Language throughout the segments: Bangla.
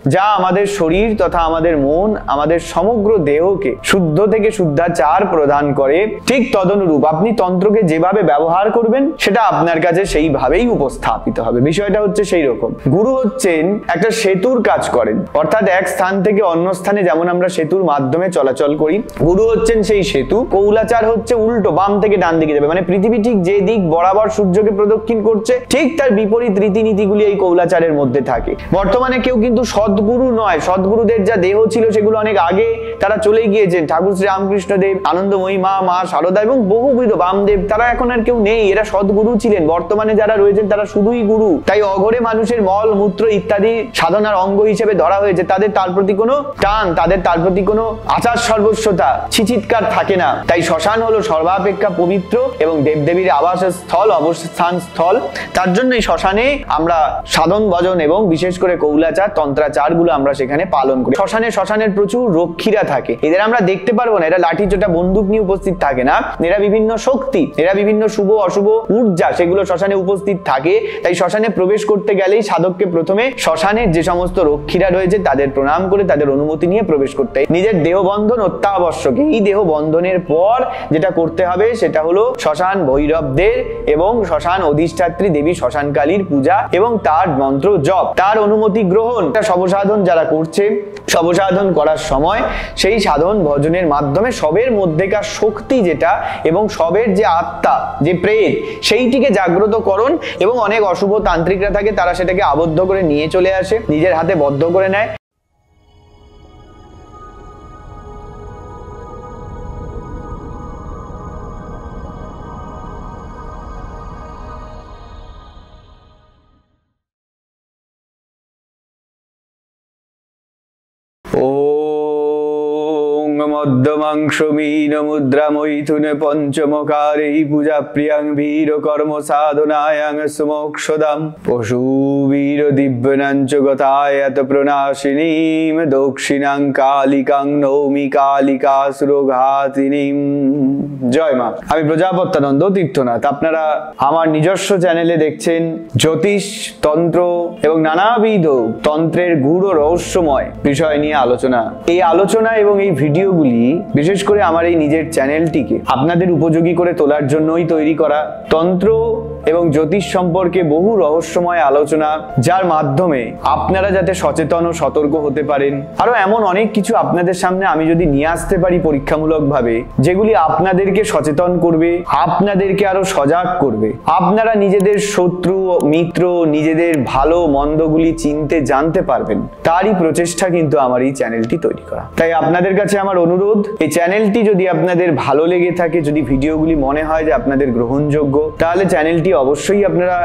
যা আমাদের শরীর তথা আমাদের মন, আমাদের সমগ্র দেহকে শুদ্ধ থেকে শুদ্ধাচার প্রদান করে। ঠিক তদনুরূপ আপনি তন্ত্রকে যেভাবে ব্যবহার করবেন সেটা আপনার কাছে সেইভাবেই উপস্থাপিত হবে। বিষয়টা হচ্ছে সেই রকম। গুরু হচ্ছেন একটা সেতুর কাজ করেন, অর্থাৎ এক স্থান থেকে অন্য স্থানে যেমন আমরা সেতুর মাধ্যমে চলাচল করি, গুরু হচ্ছেন সেই সেতু। কৌলাচার হচ্ছে উল্টো, বাম থেকে ডান দিকে যাবে, মানে পৃথিবী ঠিক যে দিক বরাবর সূর্যকে প্রদক্ষিণ করছে ঠিক তার বিপরীত রীতিনীতিগুলি এই কৌলাচারের মধ্যে থাকে। বর্তমানে কেউ কিন্তু সদ্গুরু নয়, সদ্গুরুদের যা দেহ ছিল সেগুলো অনেক আগে তারা চলে গিয়েছেন। ঠাকুর শ্রী রামকৃষ্ণ দেব, আনন্দময়ী মা, মা শারদা এবং বহুবিধ বামদেব, তারা এখন আর কেউ নেই, এরা সদ্গুরু ছিলেন। বর্তমানে যারা রয়েছেন তারা শুধুই গুরু। তাই অঘরে মানুষের মল মূত্র ইত্যাদি সাধনার অঙ্গ হিসেবে ধরা হয়েছে। তাদের তার প্রতি কোনো টান, তাদের তার প্রতি কোনো আচার সর্বস্বতা, ছিচিৎকার থাকে না। তাই শ্মশান হলো সর্বাপেক্ষা পবিত্র এবং দেবদেবীর আবাসস্থল, অবস্থান স্থল। তার জন্য এই শ্মশানে আমরা সাধন ভজন এবং বিশেষ করে কৌলাচার, তন্ত্রাচার গুলো আমরা সেখানে পালন করি। শ্মশানের প্রচুর রক্ষীরা থাকে, এদের আমরা দেখতে পারবো না, এরা লাঠি চোটা বন্দুক নিয়ে উপস্থিত থাকে না। এরা বিভিন্ন শক্তি, এরা বিভিন্ন শুভ অশুভ ঊর্জা সেগুলো শ্মশানে উপস্থিত থাকে। তাই শ্মশানে প্রবেশ করতে গেলেই সাধককে প্রথমে শ্মশানের যে সমস্ত রক্ষীরা রয়েছে তাদের প্রণাম করে তাদের অনুমতি নিয়ে প্রবেশ করতে হয়। নিজের দেহ বন্ধন অত্যাবশ্যক। এই দেহ বন্ধনের পর যেটা করতে হবে সেটা হলো শ্মশান ভৈরবদের এবং শ্মশান অধিষ্ঠাত্রী দেবী শ্মশানকালীর পূজা এবং তার মন্ত্র জপ, তার অনুমতি গ্রহণ। শবসাধন যারা করছে, শবসাধন করার সময় সেই সাধন ভজনের মাধ্যমে সবের মধ্যেকার শক্তি যেটা এবং সবের যে আত্মা, যে প্রেত, সেইটিকে জাগ্রত করণ। এবং অনেক অশুভ তান্ত্রিকরা থাকে, তারা সেটাকে আবদ্ধ করে নিয়ে চলে আসে, নিজের হাতে বদ্ধ করে নেয়। মধ্যমাংশমীন মুদ্রা মৈথুনে পঞ্চমকারে পূজা প্রিয়াং বীর কর্ম সাধনায়াং সুমোক্ষদাম পশু বীর দিব্যনাঞ্চ গতায়ত প্রণাশিনীম দক্ষিণাং কালিকাং নৌমি কালিকা সুরঘাতিনীম। জয় মা। আমি প্রজাপত্যানন্দ তীর্থনাথ। আপনারা আমার নিজস্ব চ্যানেলে দেখছেন জ্যোতিষ, তন্ত্র এবং নানাবিধ তন্ত্রের গূঢ় রহস্যময় বিষয় নিয়ে আলোচনা। এই আলোচনা এবং এই ভিডিওগুলি বিশেষ করে আমার এই নিজের চ্যানেলটিকে আপনাদের উপযোগী করে তোলার জন্যই তৈরি করা। তন্ত্র এবং জ্যোতিষ সম্পর্কে বহু রহস্যময় আলোচনা, যার মাধ্যমে আপনারা যাতে সচেতন ও সতর্ক হতে পারেন। আরো এমন অনেক কিছু আপনাদের সামনে আমি যদি নিয়ে আসতে পারি পরীক্ষামূলকভাবে, যেগুলি আপনাদেরকে সচেতন করবে, আপনাদেরকে আরো সজাগ করবে। আপনারা নিজেদের শত্রু মিত্র, নিজেদের ভালো মন্দগুলি চিনতে জানতে পারবেন, তারই প্রচেষ্টা কিন্তু আমার এই চ্যানেলটি তৈরি করা। তাই আপনাদের কাছে আমার অনুরোধ, এই চ্যানেলটি যদি আপনাদের ভালো লেগে থাকে, যদি ভিডিওগুলি মনে হয় যে আপনাদের গ্রহণযোগ্য, তাহলে চ্যানেলটি অবশ্যই আপনারা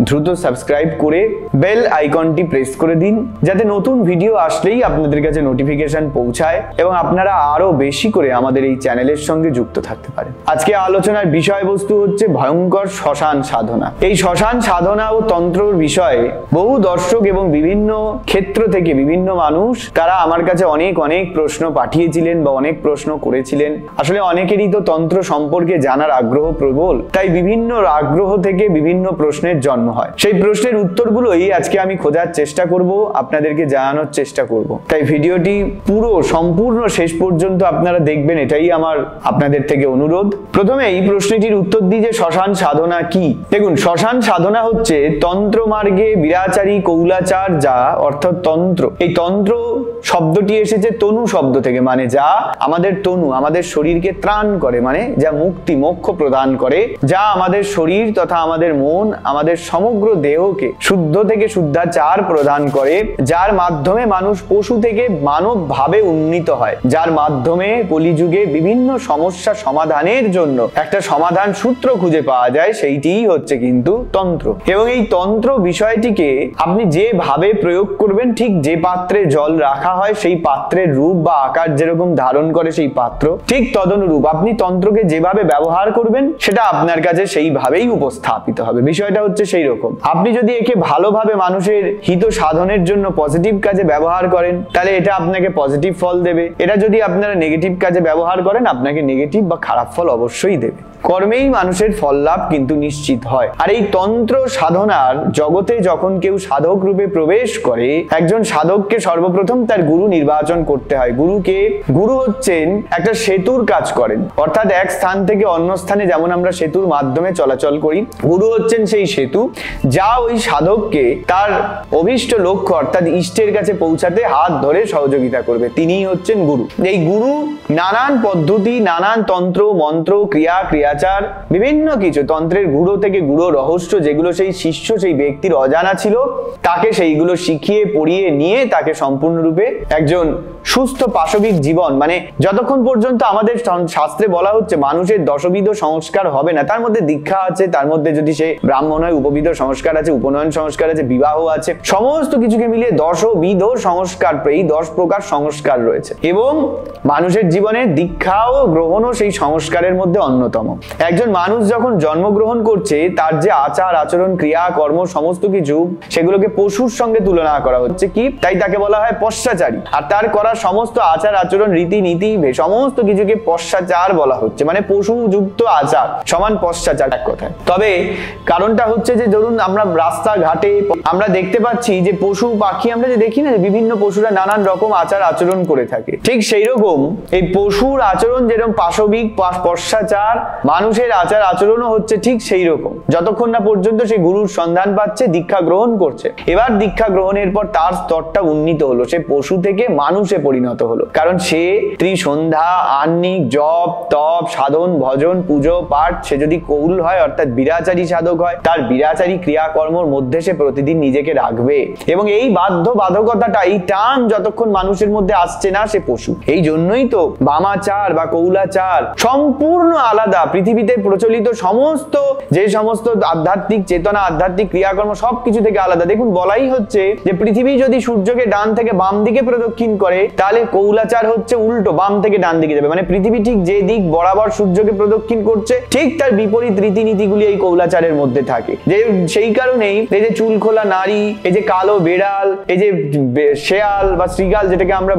দ্রুত সাবস্ক্রাইব করে বেল আইকনটি প্রেস করে দিন, যাতে নতুন ভিডিও আসলেই আপনাদের কাছে নোটিফিকেশন পৌঁছায় এবং আপনারা আরো বেশি করে আমাদের এই চ্যানেলের সঙ্গে যুক্ত থাকতে পারেন। আজকে আলোচনার বিষয়বস্তু হচ্ছে ভয়ঙ্কর শ্মশান সাধনা। এই শ্মশান সাধনা ও তন্ত্রর বিষয়ে বহু দর্শক এবং বিভিন্ন ক্ষেত্র থেকে বিভিন্ন মানুষ তারা আমার কাছে অনেক প্রশ্ন পাঠিয়েছিলেন বা অনেক প্রশ্ন করেছিলেন। আসলে অনেকেরই তো তন্ত্র সম্পর্কে জানার আগ্রহ প্রবল, তাই বিভিন্ন আগ্রহ থেকে বিভিন্ন প্রশ্নের জন্ম হয়। সেই প্রশ্নের উত্তরগুলোই আজকে আমি খোঁজার চেষ্টা করব, আপনাদেরকে জানানোর চেষ্টা করব। তাই ভিডিওটি পুরো সম্পূর্ণ শেষ পর্যন্ত আপনারা দেখবেন, এটাই আমার আপনাদের থেকে অনুরোধ। প্রথমে এই প্রশ্নটির উত্তর দিই যে শ্মশান সাধনা কি। দেখুন, শ্মশান সাধনা হচ্ছে তন্ত্র মার্গে বিরাচারী কৌলাচার, যা অর্থাৎ তন্ত্র। এই তন্ত্র শব্দটি এসেছে তনু শব্দ থেকে, মানে যা আমাদের তনু, আমাদের শরীরকে ত্রাণ করে, মানে যা মুক্তি মোক্ষ প্রদান করে, যা আমাদের শরীর তথা আমাদের মন, আমাদের সমগ্র দেহকে শুদ্ধ থেকে শুদ্ধাচার প্রদান করে, যার মাধ্যমে মানুষ পশু থেকে মানব ভাবে উন্নীত হয়, যার মাধ্যমে কলিযুগে বিভিন্ন সমস্যা সমাধানের জন্য একটা সমাধান সূত্র খুঁজে পাওয়া যায়, সেইটিই হচ্ছে কিন্তু তন্ত্র। এবং এই তন্ত্র বিষয়টিকে আপনি যেভাবে প্রয়োগ করবেন, ঠিক যে পাত্রে জল রাখা হয় সেই পাত্রের রূপ বা আকার যেরকম ধারণ করে সেই পাত্র, ঠিক তদনুরূপ আপনি তন্ত্রকে যেভাবে ব্যবহার করবেন সেটা আপনার কাছে সেইভাবেই উপস্থাপিত স্থাপিত হবে। বিষয়টা হচ্ছে সেই রকম। আপনি যদি একে ভালোভাবে মানুষের হিত সাধনের জন্য পজিটিভ কাজে ব্যবহার করেন, তাহলে এটা আপনাকে পজিটিভ ফল দেবে। এটা যদি আপনারা নেগেটিভ কাজে ব্যবহার করেন, আপনাকে নেগেটিভ বা খারাপ ফল অবশ্যই দেবে। কর্মেই মানুষের ফল লাভ কিন্তু নিশ্চিত হয়। আর এই তন্ত্র সাধনার জগতে যখন কেউ সাধক রূপে প্রবেশ করে, একজন সাধককে সর্বপ্রথম তার গুরু নির্বাচন করতে হয়। গুরু হচ্ছেন একটা সেতুর কাজ করেন, অর্থাৎ এক স্থান থেকে অন্য স্থানে যেমন আমরা সেতুর মাধ্যমে চলাচল করি, গুরু হচ্ছেন সেই সেতু, যা ওই সাধককে তার অভীষ্ট লক্ষ্য অর্থাৎ ইষ্টের কাছে পৌঁছাতে হাত ধরে সহযোগিতা করবে। তিনিই হচ্ছেন গুরু। এই গুরু নানান পদ্ধতি, নানান তন্ত্র মন্ত্র ক্রিয়াচার, বিভিন্ন কিছু তন্ত্রের গুরু থেকে গুরু রহস্য যেগুলো সেই শিষ্য সেই ব্যক্তির অজানা ছিল, তাকে সেইগুলো শিখিয়ে পড়িয়ে নিয়ে তাকে সম্পূর্ণরূপে একজন সুস্থ পাশবিক জীবন, মানে যতক্ষণ পর্যন্ত আমাদের শাস্ত্রে বলা হচ্ছে মানুষের দশবিধ সংস্কার হবে না, তার মধ্যে দীক্ষা আছে, তার মধ্যে যদি সে ব্রাহ্মণ হয় উপবিধ সংস্কার আছে, উপনয়ন সংস্কার আছে, বিবাহ আছে, সমস্ত কিছুকে মিলিয়ে দশবিধ সংস্কার, এই 10 প্রকার সংস্কার রয়েছে। এবং মানুষের জীবনে দীক্ষাও গ্রহণও সেই সংস্কারের মধ্যে অন্যতম। একজন মানুষ যখন জন্মগ্রহণ করছে, তার যে আচার আচরণ ক্রিয়া কর্ম সমস্ত কিছু, সেগুলোকে পশুর সঙ্গে তুলনা করা হচ্ছে কি, তাই তাকে বলা হয় পশ্চাচারী। আর তার করা সমস্ত আচার আচরণ রীতিনীতি সমস্ত কিছুকে পশ্চাচার বলা হচ্ছে, মানে পশুযুক্ত আচার সমান পশ্চাচার এক কথায়। তবে কারণটা হচ্ছে যে ধরুন আমরা রাস্তাঘাটে আমরা দেখতে পাচ্ছি যে পশু পাখি আমরা যে দেখি না, বিভিন্ন পশুরা নানান রকম আচার আচরণ করে থাকে, ঠিক সেই রকম এই পশুর আচরণ যেরকম পাশবিক পশ্চাচার, মানুষের আচার আচরণও হচ্ছে ঠিক সেই রকম, যতক্ষণ না পর্যন্ত সে গুরুর সন্ধান পাচ্ছে, দীক্ষা গ্রহণ করছে। এবার দীক্ষা গ্রহণের পর তার স্তরটা উন্নীত হলো, সে পশু থেকে মানুষে পরিণত হলো, কারণ সে ত্রিসন্ধ্যা আহ্নিক জপ তপ সাধন ভজন পুজো পাঠ, সে যদি কৌল হয় অর্থাৎ বিরাচারী সাধক হয়, তার বিরাচারী ক্রিয়াকর্মর মধ্যে সে প্রতিদিন নিজেকে রাখবে। এবং এই বাধ্যবাধকতাটা, এই টান যতক্ষণ মানুষের মধ্যে আসছে না, সে পশু। এই জন্যই তো বামাচার বা কৌলাচার সম্পূর্ণ আলাদা। পৃথিবীতে প্রচলিত যে সমস্ত আধ্যাত্মিক চেতনা আধ্যাত্মিক ক্রিয়াকর্ম সবকিছু থেকে আলাদা। দেখুন বলাই হচ্ছে যে পৃথিবী যদি সূর্যকে ডান থেকে বাম দিকে প্রদক্ষিণ করে, তাহলে কৌলাচার হচ্ছে উল্টো, বাম থেকে ডান দিকে যাবে, মানে পৃথিবী ঠিক যে দিক বরাবর সূর্যকে প্রদক্ষিণ করছে, ঠিক তার বিপরীত রীতিনীতিগুলি এই কৌলাচারের মধ্যে থাকে। যে সেই কারণেই এই যে চুল খোলা নারী, এই যে কালো বেড়াল, এই যে শেয়াল বা শ্রীগাল যেটাকে আমরা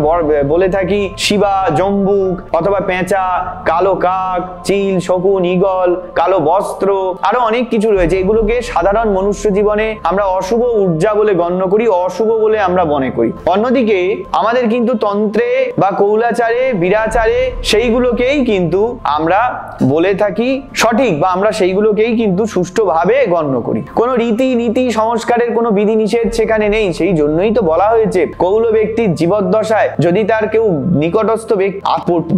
বলে থাকি, শিবা জম্বুক অথবা পেঁচা, কালো কাক, চিল শকুন ঈগল, কালো বস্ত্র, আরো অনেক কিছু রয়েছে। এগুলোকে সাধারণ মনুষ্য জীবনে আমরা অশুভ ঊর্জা বলে গণ্য করি, অশুভ বলে আমরা মনে করি। অন্যদিকে আমাদের কিন্তু তন্ত্রে বা কৌলাচারে বিরাচারে সেইগুলোকেই কিন্তু আমরা বলে থাকি সঠিক, বা আমরা সেইগুলোকেই কিন্তু সুষ্ঠুভাবে গণ্য করি। কোনো রীতি নীতি সংস্কারের কোনো বিধি নিষেধ সেখানে নেই। সেই জন্যই তো বলা হয়েছে কৌল ব্যক্তির জীবদ্দশায় যদি তার কেউ নিকটস্থ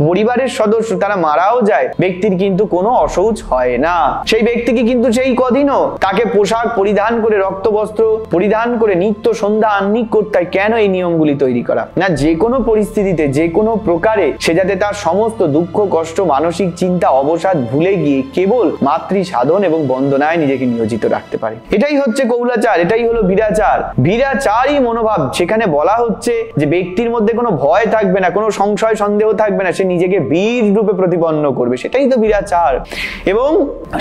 পরিবারের সদস্য তারা মারাও যায়, ব্যক্তির কিন্তু কোনো অশৌচ হয় না। সেই ব্যক্তিকে কিন্তু সেই কদিনও তাকে পোশাক পরিধান করে রক্ত বস্ত্র পরিধান করে নিত্য সন্ধ্যা আহ্নিক করতে হয়। কেন এই নিয়মগুলি তৈরি করা? না, যে কোনো পরিস্থিতিতে যে কোনো প্রকারে সে যাতে তার সমস্ত দুঃখ কষ্ট মানসিক চিন্তা অবসাদ ভুলে গিয়ে কেবল মাতৃ সাধন এবং বন্দনায় নিজেকে নিয়োজিত রাখতে পারে। এটাই হচ্ছে কৌলাচার, এটাই হলো বিরাচার। বিরাচারই মনোভাব। সেখানে বলা হচ্ছে যে ব্যক্তির মধ্যে কোনো ভয় থাকবে না, কোনো সংশয় সন্দেহ থাকবে না, সে নিজেকে বীর রূপে প্রতিপন্ন করবে, সেটাই তো বিরাচার। এবং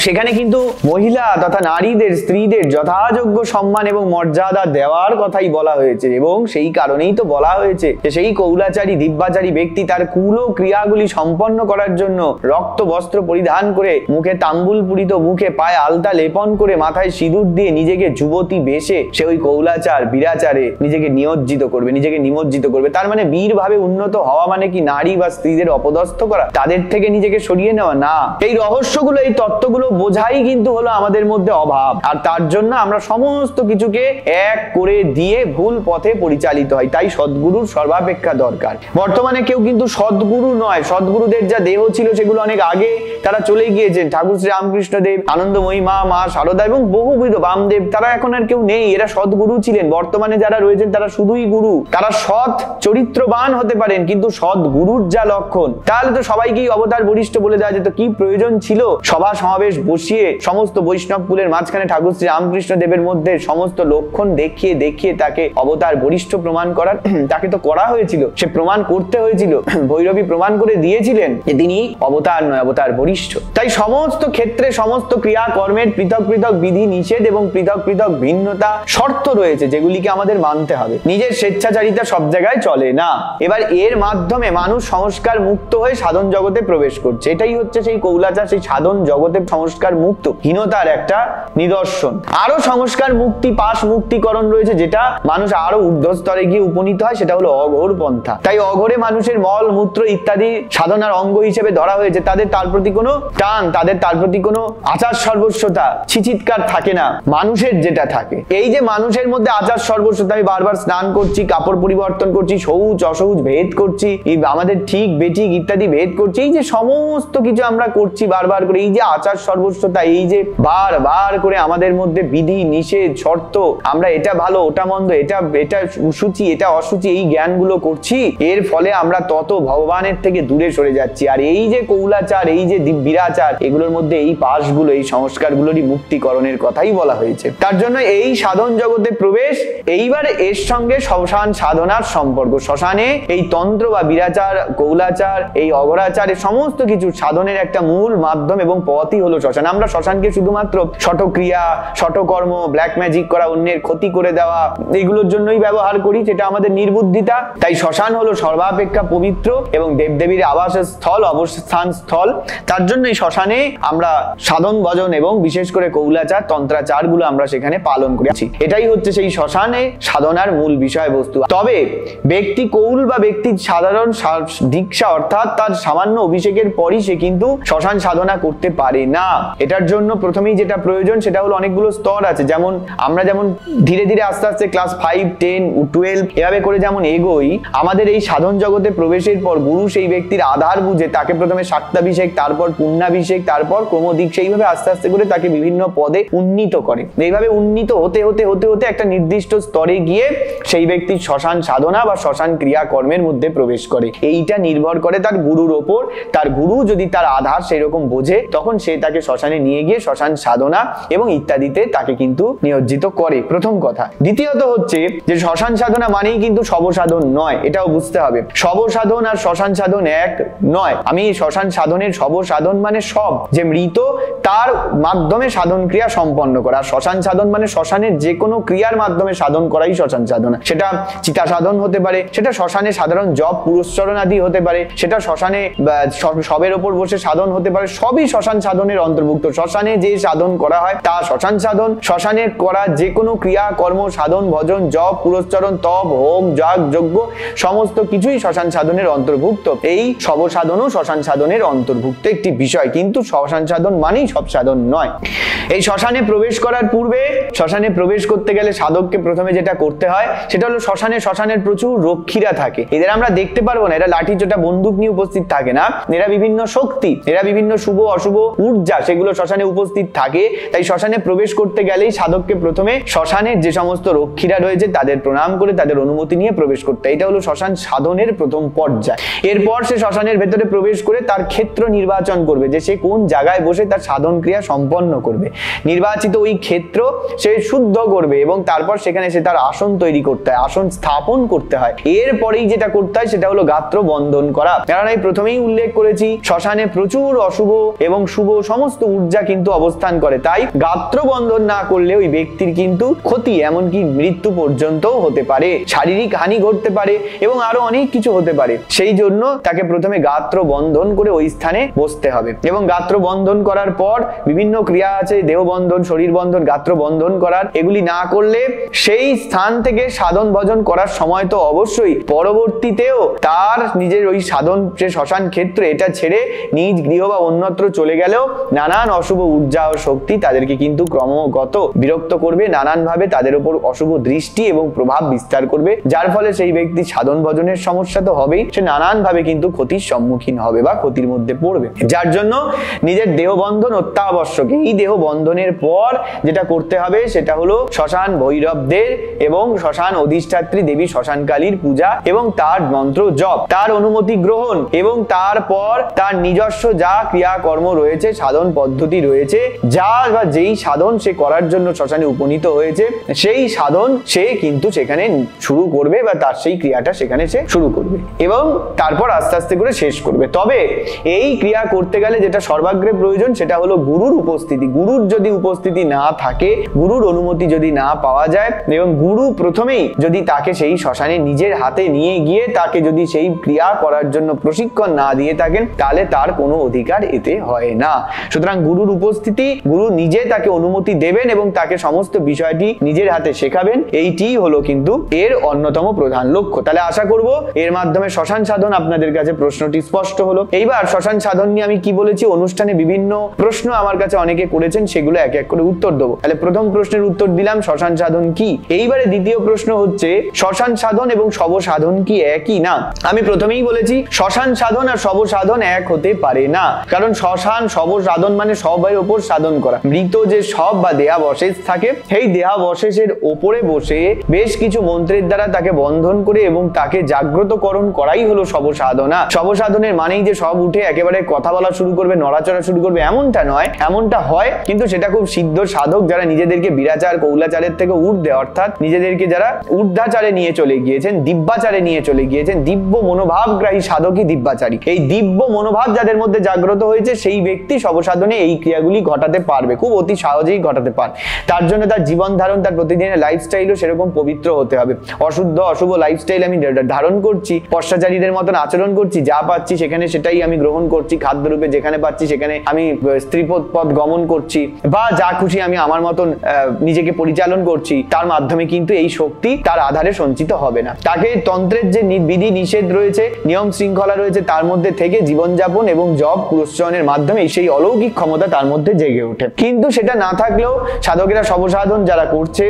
সেখানে কিন্তু মহিলা তথা নারীদের স্ত্রীদের যথাযোগ্য সম্মান এবং মর্যাদা দেওয়ার কথাই বলা হয়েছে। এবং সেই কারণেই তো বলা হয়েছে যে সেই কৌলাচারী দিব্যাচারী ব্যক্তি তার কুল ক্রিয়াগুলি সম্পন্ন করার জন্য রক্ত বস্ত্র পরিধান করে, মুখে তাম্বুল পুরিত মুখে, পায়ে আলতা লেপন করে, মাথায় সিঁদুর দিয়ে নিজেকে যুবতী বেশে সে ওই কৌলাচার বিরাচারে নিজেকে নিয়োজিত করবে, নিজেকে নিমজ্জিত করবে। তার মানে বীর ভাবে উন্নত হওয়া মানে কি নারী বা স্ত্রীদের অপদস্থ করা, তাদের থেকে নিজেকে সরিয়ে নেওয়া? না, এই রহস্যগুলো এই তত্ত্বগুলো বোঝাই কিন্তু হলো আমাদের মধ্যে অভাব। আর তার জন্য আমরা সমস্ত কিছুকে এক করে দিয়ে ভুল পথে পরিচালিত হয়। তাই সদ্গুরুর সর্বাপেক্ষা দরকার। বর্তমানে কেউ কিন্তু সদ্গুরু নয়। সদ্গুরুদের যা দেহ ছিল সেগুলো অনেক আগে তারা চলে গিয়েছেন। ঠাকুর শ্রী রামকৃষ্ণ দেব, আনন্দময়ী মা শারদা এবং বহুবিধ বামদেব, তারা এখন আর কেউ নেই। এরা সদ্গুরু ছিলেন। বর্তমানে যারা রয়েছেন তারা শুধুই গুরু। তারা সৎ চরিত্রবান হতে পারেন, কিন্তু সদ্গুরুর যা লক্ষণ, তাহলে তো সবাইকেই অবতার বরিষ্ঠ বলে দেওয়া যেত। কি প্রয়োজন ছিল সভা সমাবেশ বসিয়ে সমস্ত বৈষ্ণব কুলের মাঝখানে ঠাকুর শ্রী রামকৃষ্ণ দেবের মধ্যে সমস্ত লক্ষণ দেখিয়ে দেখিয়ে তাকে অবতার বরিষ্ঠ প্রমাণ করার? তাকে তো করা হয়েছিল, সে প্রমাণ করতে হয়েছিল। ভৈরবী প্রমাণ করে দিয়েছিলেন যে তিনি অবতার নয়, অবতার বরিষ্ঠ। তাই সমস্ত ক্ষেত্রে সমস্ত ক্রিয়াকর্ম ধর্মের পৃথক পৃথক বিধি নিষেধ এবং পৃথক পৃথক ভিন্নতা শর্ত রয়েছে, যেগুলিকে আমাদের মানতে হবে। নিজের স্বেচ্ছাচারিতা সব জায়গায় চলে না। এবার এর মাধ্যমে মানুষ সংস্কার মুক্ত হয়ে সাধন জগতে প্রবেশ করছে। এটাই হচ্ছে সেই কৌলাচার, সেই সাধন জগতে সংস্কার মুক্ত হীনতার একটা নিদর্শন। আরো সংস্কার মুক্তি, পাশ মুক্তিকরণ রয়েছে, যেটা মানুষ আরো ঊর্ধ্ব স্তরে গিয়ে উপনীত হয়, সেটা হলো অঘোর পন্থা। তাই অঘোরে মানুষের মল মূত্র ইত্যাদি সাধনার অঙ্গ হিসেবে ধরা হয়েছে। তাদের তার প্রতি কোনো টান, তাদের তার প্রতি কোনো আচার সর্বস্বতা, ছিচিৎকার থাকে না, মানুষের যেটা থাকে। এই যে মানুষের মধ্যে আচার সর্বস্বতা, আমি বারবার স্নান করছি, কাপড় পরিবর্তন করছি, সৌচ অসৌচ ভেদ করছি, আমাদের ঠিক বেঠিক ইত্যাদি ভেদ করছি, এই যে সমস্ত কিছু আমরা করছি বারবার করে, এই যে আচার সর্বস্বতা, এই যে বারবার করে আমাদের মধ্যে বিধি নিষেধ শর্ত, আমরা এটা ভালো ওটা মন্দ, এটা এটা সূচি এটা অসুচি, এই জ্ঞানগুলো করছি, এর ফলে আমরা তত ভগবানের থেকে দূরে সরে যাচ্ছি। আর এই যে কৌলাচার, এই যে দিব্যিরাচার, এগুলোর মধ্যে এই পাশগুলো, এই সংস্কারগুলোরই মুক্তিকরণের কথাই বলা হয়েছে। তার জন্য এই সাধন জগতে প্রবেশ। এইবার এর সঙ্গে শ্মশান সাধনার সম্পর্ক। শ্মশানে এই তন্ত্র বা বিরাচার, কৌলাচার, এই অঘরাচার, এই সমস্ত কিছু সাধনের একটা মূল মাধ্যম এবং পথই হলো শ্মশান। আমরা শ্মশানকে শুধুমাত্র শটক্রিয়া, শটকর্ম, ব্ল্যাক ম্যাজিক করা, অন্যের ক্ষতি করে দেওয়া, এগুলোর জন্যই ব্যবহার করি, যেটা আমাদের নির্বুদ্ধিতা। তাই শ্মশান হলো সর্বাপেক্ষা পবিত্র এবং দেবদেবীর আবাসস্থল, অবস্থান স্থল। তার জন্য এই শ্মশানে আমরা সাধন ভজন এবং বিশেষ করে কৌলাচার, তন্ত্রাচার গুলো আমরা সেখানে পালন করেছি। এটাই হচ্ছে সেই শ্মশানে সাধনার মূল বিষয়বস্তু। তবে ব্যক্তি কৌল বা ব্যক্তি সাধারণ দীক্ষা অর্থাৎ তার সামান্য অভিষেকের পরই সে কিন্তু শ্মশান সাধনা করতে পারে না। এটার জন্য প্রথমেই যেটা প্রয়োজন সেটা হলো অনেকগুলো স্তর আছে। যেমন আমরা যেমন ধীরে ধীরে আস্তে আস্তে ক্লাস 5, 10, 12 এভাবে করে যেমন এগোই, আমাদের এই সাধন জগতে প্রবেশের পর গুরু সেই ব্যক্তির আধার বুঝে তাকে প্রথমে শাক্তাভিষেক, তারপর পুণ্যাভিষেক, তারপর ক্রমদিক, সেইভাবে আস্তে আস্তে করে তাকে বিভিন্ন পদে উন্নীত করে। এইভাবে উন্নীত হতে হতে হতে হতে একটা নির্দিষ্ট স্তরে গিয়ে সেই ব্যক্তি শ্মশান সাধনা বা শ্মশান ক্রিয়াকর্মের মধ্যে প্রবেশ করে। এইটা নির্ভর করে তার গুরুর ওপর। তার গুরু যদি তার আধার সেই রকম বোঝে, তখন সে তাকে শ্মশানে নিয়ে গিয়ে শ্মশান সাধনা এবং ইত্যাদিতে তাকে কিন্তু নিয়োজিত করে, প্রথম কথা। দ্বিতীয়ত হচ্ছে যে শ্মশান সাধনা মানেই কিন্তু শবসাধন নয়, এটাও বুঝতে হবে। শবসাধন আর শ্মশান সাধন এক নয়। আমি শ্মশান সাধনের শবসাধন মানে সব যে মৃত, তার মাধ্যমে সাধন ক্রিয়া সম্পন্ন করা। শ্মশান সাধন মানে শ্মশানের যে কোনো ক্রিয়ার মাধ্যমে সাধন করাই শ্মশান সাধনা। সেটা চিতা সাধন হতে পারে, সেটা শ্মশানে সাধারণ জপ পুরস্চরণ আদি হতে পারে, সেটা শ্মশানে সবের ওপর বসে সাধন হতে পারে, সবই শ্মশান সাধনের অন্তর্ভুক্ত। শ্মশানে যে সাধন করা হয় তা শ্মশান সাধন। শ্মশানে করা যে কোনো ক্রিয়া কর্ম, সাধন ভজন, জপ পুরস্চরণ, তপ, হোম, যাগ, যজ্ঞ সমস্ত কিছুই শ্মশান সাধনের অন্তর্ভুক্ত। এই শব সাধনও শ্মশান সাধনের অন্তর্ভুক্ত একটি বিষয়, কিন্তু শ্মশান সাধন মানেই সব সাধন নয়। এই শ্মশানে প্রবেশ করার পূর্বে, শ্মশানে প্রবেশ করতে গেলে সাধককে প্রথমে যেটা করতে হয় সেটা হলো শ্মশানের প্রচুর রক্ষীরা থাকে। এদের আমরা দেখতে পারবো না, এরা লাঠি চোটা বন্দুক নিয়ে উপস্থিত থাকে না, এরা বিভিন্ন শক্তি, এরা বিভিন্ন শুভ অশুভ ঊর্জা, সেগুলো শ্মশানে উপস্থিত থাকে। তাই শ্মশানে প্রবেশ করতে গেলেই সাধককে প্রথমে শ্মশানের যে সমস্ত রক্ষীরা রয়েছে তাদের প্রণাম করে তাদের অনুমতি নিয়ে প্রবেশ করতে। এটা হলো শ্মশান সাধনের প্রথম পর্যায়। এরপর সে শ্মশানের ভেতরে প্রবেশ করে তার ক্ষেত্র নির্বাচন করবে, যে সে কোন জায়গায় বসে তার সাধন ক্রিয়া সম্পন্ন করবে। নির্বাচিত ওই ক্ষেত্র সে শুদ্ধ করবে এবং তারপর সেখানে সে তার আসন তৈরি করতে হয়, আসন স্থাপন করতে হয়। এরপরেই যেটা করতে হয় সেটা হলো গাত্র বন্ধন করা। কারণ আমি প্রথমেই উল্লেখ করেছি শ্মশানে প্রচুর অশুভ এবং শুভ সমস্ত ঊর্জা কিন্তু অবস্থান করে। তাই গাত্র বন্ধন না করলে ওই ব্যক্তির কিন্তু ক্ষতি, এমনকি মৃত্যু পর্যন্ত হতে পারে, শারীরিক হানি ঘটতে পারে এবং আরো অনেক কিছু হতে পারে। সেই জন্য তাকে প্রথমে গাত্র বন্ধন করে ওই স্থানে বসতে হবে এবং গাত্র বন্ধন করার পর বিভিন্ন ক্রিয়া আছে, দেহ বন্ধন, শরীর বন্ধন, গাত্র বন্ধন করার। এগুলি না করলে সেই স্থান থেকে সাধন ভজন করার সময় তো অবশ্যই পরবর্তীতেও তার নিজের ওই সাধন যে শ্মশান ক্ষেত্র এটা ছেড়ে নিজ গৃহ বা অন্যত্র চলে গেলেও নানান অশুভ ঊর্জা ও শক্তি তাদেরকে কিন্তু ক্রমাগত বিরক্ত করবে, নানান ভাবে তাদের উপর অশুভ দৃষ্টি এবং প্রভাব বিস্তার করবে, যার ফলে সেই ব্যক্তি সাধন ভজনের সমস্যা তো হবেই, সে নানান ভাবে কিন্তু ক্ষতির সম্মুখীন হবে বা ক্ষতির মধ্যে পড়বে। যার জন্য নিজের দেহ বন্ধন অত্যাবশ্যক। এই দেহ বন্ধনের পর যেটা করতে হবে সেটা হলো শ্মশান ভৈরবদের এবং শ্মশান অধিষ্ঠাত্রী দেবী শ্মশানকালীর পূজা এবং তার মন্ত্র জপ, তার অনুমতি গ্রহণ এবং তারপর তার নিজস্ব যা ক্রিয়াকর্ম রয়েছে, সাধন পদ্ধতি রয়েছে, যা বা যেই সাধন সে করার জন্য শ্মশানে উপনীত হয়েছে সেই সাধন সে কিন্তু সেখানে শুরু করবে বা তার সেই ক্রিয়াটা সেখানে সে শুরু করবে এবং তারপর আস্তে আস্তে করে শেষ করবে। তবে এই ক্রিয়া করতে গেলে যেটা সর্বাগ্রে প্রয়োজন সেটা হলো গুরুর উপস্থিতি। উপস্থিতি, গুরুর যদি উপস্থিতি না থাকে, গুরুর অনুমতি যদি না পাওয়া যায় এবং গুরু প্রথমেই যদি তাকে সেই শ্মশানে নিজের হাতে নিয়ে গিয়ে তাকে যদি সেই ক্রিয়া করার জন্য প্রশিক্ষণ না দিয়ে থাকেন, তাহলে তার কোনো অধিকার এতে হয় না। সুতরাং গুরুর উপস্থিতি, গুরু নিজে তাকে অনুমতি দেবেন এবং তাকে সমস্ত বিষয়টি নিজের হাতে শেখাবেন, এইটি হলো কিন্তু এর অন্যতম প্রধান লক্ষ্য। তাহলে আশা করব এর মাধ্যমে শ্মশান সাধন আপনাদের কাছে প্রশ্নটি স্পষ্ট হলো। এইবার শ্মশান সাধন নিয়ে আমি কি বলেছি, অনুষ্ঠানে বিভিন্ন প্রশ্ন আমার কাছে অনেকে করেছেন, সেগুলো এক এক করে উত্তর দেবো। তাহলে প্রথম প্রশ্নের উত্তর দিলাম শ্মশান সাধন কি। এইবারে দ্বিতীয় প্রশ্ন হচ্ছে শ্মশান সাধন এবং শব সাধন কি একই না। আমি প্রথমেই বলেছি শ্মশান সাধন আর শব সাধন এক হতে পারে না, কারণ শ্মশান শব সাধন মানে সবের ওপর সাধন করা। মৃত যে শব বা দেহাবশেষ থাকে, সেই দেহাবশেষের ওপরে বসে বেশ কিছু মন্ত্রের দ্বারা তাকে বন্ধন করে এবং তাকে জাগ্রতকরণ করাই হলো শব সাধনা। শব সাধনের মানেই যে সব উঠে একেবারে কথা বলা শুরু করবে, নড়াচড়া শুরু করবে, এমনটা নয়। এমনটা হয় কিন্তু সেটা খুব সিদ্ধ সাধক যারা নিজেদেরকে বিরাচার কৌলাচারের থেকে ঊর্ধ্বে, অর্থাৎ নিজেদেরকে যারা ঊর্ধ্বাচারে নিয়ে চলে গিয়েছেন, দিব্যাচারে নিয়ে চলে গিয়েছেন, দিব্য মনোভাবগ্রাহী সাধকই দিব্যাচারী। এই দিব্য মনোভাব যাদের মধ্যে জাগ্রত হয়েছে সেই ব্যক্তি শব সাধনে এই ক্রিয়াগুলি ঘটাতে পারবে, খুব অতি সহজেই ঘটাতে পারে। তার জন্য তার জীবন ধারণ, তার প্রতিদিনের লাইফস্টাইলও সেরকম পবিত্র হতে হবে। অশুদ্ধ অশুভ লাইফস্টাইল আমি ধারণ করছি, পশ্চাচারীদের মতন আচরণ করছি, যা পাচ্ছি সেখানে সেটাই আমি গ্রহণ করছি, খাদ্যরূপে যেখানে পাচ্ছি সেখানে আমি স্ত্রীপদ পথ গমন করছি, বা যা খুশি আমি আমার মতন নিজেকে পরিচালন করছি, তার মাধ্যমে কিন্তু এই শক্তি তার আধারে সঞ্চিত হবে না। তাকে তন্ত্রের যে বিধি নিষেধ রয়েছে, নিয়ম শৃঙ্খলা রয়েছে, তার মধ্যে থেকে জীবনযাপন এবং জপ পুরস্চরণের মাধ্যমে সেই অলৌকিক ক্ষমতা তার মধ্যে জেগে ওঠে। কিন্তু সেটা না থাকলেও সাধকেরা শবসাধন যারা করছে,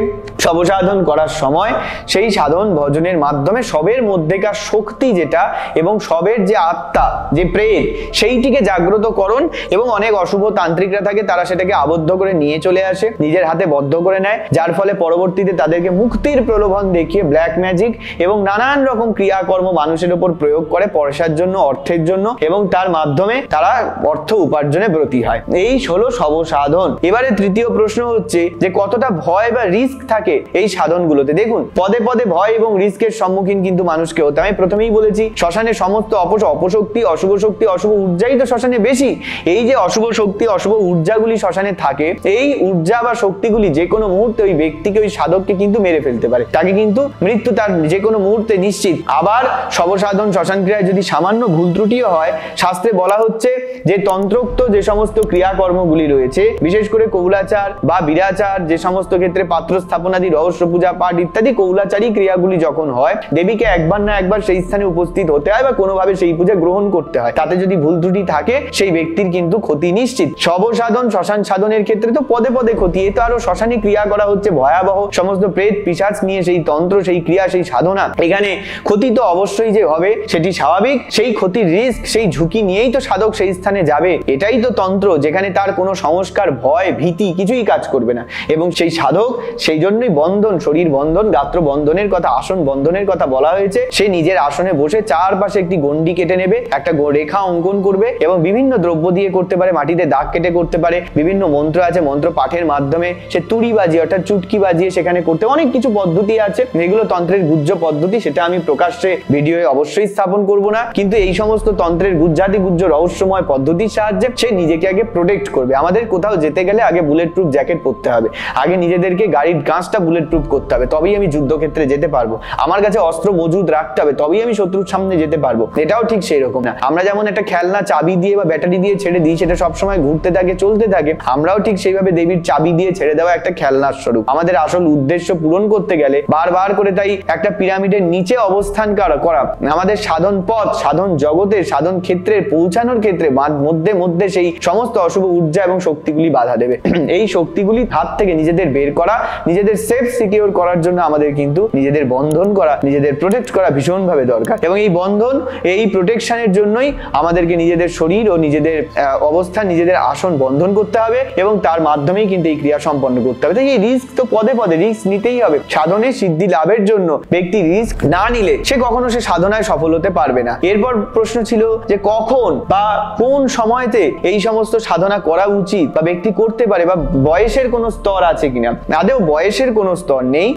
শবসাধন করার সময় সেই সাধন ভজনের মাধ্যমে সবের মধ্যেকার শক্তি যেটা এবং সবের যে আত্মা, যে প্রেত, সেইটিকে জাগ্রতকরণ, এবং অনেক অশুভ তান্ত্রিকরা থাকে তারা সেটাকে আবদ্ধ করে নিয়ে চলে আসে, নিজের হাতে বদ্ধ করে নেয়, যার ফলে পরবর্তীতে তাদেরকে মুক্তির প্রলোভন দেখিয়ে ব্ল্যাক ম্যাজিক এবং নানান রকম ক্রিয়াকর্ম মানুষের উপর প্রয়োগ করে পয়সার জন্য, অর্থের জন্য, এবং তার মাধ্যমে তারা অর্থ উপার্জনে ব্রতী হয়। এই হলো শবসাধন। এবারে তৃতীয় প্রশ্ন হচ্ছে যে কতটা ভয় বা রিস্ক থাকে এই সাধনগুলোতে। দেখুন, পদে পদে ভয় এবং রিস্কের সম্মুখীন কিন্তু মানুষকে হতে। আমি প্রথমেই বলেছি শ্মশানে সমস্ত অপশক্তি, অশুভ শক্তি, অশুভ ঊর্জাই তো শ্মশানে বেশি। এই যে অশুভ শক্তি, অশুভ ঊর্জাগুলি শ্মশানে থাকে, এই ঊর্জা বা শক্তিগুলি যে কোনো মুহূর্তে ওই ব্যক্তিকে, ওই সাধককে কিন্তু মেরে ফেলতে পারে, তাকে কিন্তু মৃত্যু তার যে কোনো মুহূর্তে নিশ্চিত। আবার শবসাধন শ্মশান ক্রিয়ায় যদি সামান্য ভুল ত্রুটিও হয়, শাস্ত্রে বলা হচ্ছে যে তন্ত্রোক্ত যে সমস্ত ক্রিয়াকর্মগুলি রয়েছে, বিশেষ করে কৌলাচার বা বিরাচার, যে সমস্ত ক্ষেত্রে পাত্র স্থাপনাদি, রহস্য পূজা পাঠ ইত্যাদি কৌলাচারী ক্রিয়াগুলি যখন হয়, দেবীকে একবার না একবার সেই স্থানে উপস্থিত হতে হয় বা কোনোভাবে সেই পূজা গ্রহণ করতে হয়। তাতে যদি ভুল ত্রুটি থাকে সেই ব্যক্তির কিন্তু ক্ষতি নিশ্চিত। শবসাধন শ্মশান সাধনের ক্ষেত্রে তো পদে পদে ক্ষতি। এই তো আরো শ্মশানে ক্রিয়া করা হচ্ছে ভয়াবহ, সমস্ত প্রেত পিশাচ নিয়ে সেই তন্ত্র, সেই ক্রিয়া, সেই সাধনা, এখানে ক্ষতি তো অবশ্যই যে হবে সেটি স্বাভাবিক। সেই ক্ষতির রিস্ক, সেই ঝুঁকি নিয়েই তো সাধক সেই স্থানে যাবে। এটাই তো তন্ত্র, যেখানে তার কোনো সংস্কার, ভয়, ভীতি কিছুই কাজ করবে না। এবং সেই সাধক, সেই জন্যই বন্ধন, শরীর বন্ধন, গাত্র বন্ধনের কথা, আসন বন্ধনের কথা বলা হয়েছে। সে নিজের আসনে বসে চারপাশে একটি গণ্ডি কেটে নেবে, একটা রেখা অঙ্কন করবে, এবং বিভিন্ন দ্রব্য দিয়ে করতে পারে, মাটিতে দাগ কেটে করতে পারে, বিভিন্ন মন্ত্র আছে, মন্ত্র পাঠের মাধ্যমে সে তুড়ি বাজিয়ে অর্থাৎ চুটকি বাজিয়ে সেখানে করতে, অনেক কিছু পদ্ধতি আছে, এগুলো তন্ত্রের গুহ্য পদ্ধতি। সেটা আমি প্রকাশ্যে ভিডিওয়ে অবশ্যই স্থাপন করব না, কিন্তু এই সমস্ত তন্ত্রের গুহ্যাতি গুহ্য রহস্যময় পদ্ধতির সাহায্যে সে নিজেকে আগে প্রোটেক্ট করবে। আমাদের কোথাও যেতে গেলে আগে বুলেট প্রুফ জ্যাকেট পরতে হবে, আগে নিজেদেরকে গাড়ির কাঁচটা বুলেট প্রুফ করতে হবে, তবেই আমি যুদ্ধক্ষেত্রে যেতে পারবো। আমার কাছে অস্ত্র মজুদ রাখতে হবে, তবেই আমি শত্রুর সামনে যেতে পারবো। এটাও ঠিক সেই রকম না। আমরা যেমন একটা খেলনা চাবি দিয়ে বা ব্যাটারি দিয়ে ছেড়ে দিই, সেটা সবসময় ঘুরতে থাকে, চলতে থাকে, আমরাও ঠিক সেইভাবে দেবীর চাবি দিয়ে ছেড়ে দেওয়া একটা খেলনার স্বরূপ। আমাদের আসল উদ্দেশ্য পূরণ করতে গেলে বারবার করে তাই একটা পিরামিডের নিচে অবস্থান করা, আমাদের সাধন পথ, সাধন জগতের, সাধন ক্ষেত্রে পৌঁছানোর ক্ষেত্রে মধ্যে মধ্যে সেই সমস্ত অশুভ ঊর্জা এবং শক্তিগুলি বাধা দেবে। এই শক্তিগুলি হাত থেকে নিজেদের বের করা, নিজেদের সেফ সিকিউর করার জন্য আমাদের কিন্তু নিজেদের বন্ধন করা, নিজেদের প্রোটেক্ট করা ভীষণভাবে দরকার। এবং এই বন্ধন, এই প্রোটেকশনের জন্যই আমাদেরকে নিজেদের শরীর ও নিজেদের অবস্থান, নিজেদের আসন বন্ধন করতে হবে, এবং তার মাধ্যমেই কিন্তু এই ক্রিয়া সম্পন্ন করতে হবে। তাই এই রিস্ক তো পদে পদে রিস্ক নিতেই হবে। সাধনের সিদ্ধি লাভের জন্য ব্যক্তি রিস্ক না নিলে সে কখনো সে সাধনায় সফল হতে পারবে না। এরপর প্রশ্ন ছিল যে কখন বা কোন সময়তে এই সমস্ত সাধনা করা উচিত বা ব্যক্তি করতে পারে, বা বয়সের কোনো স্তর আছে কিনা। আদৌ বয়সের কোনো স্তর নেই,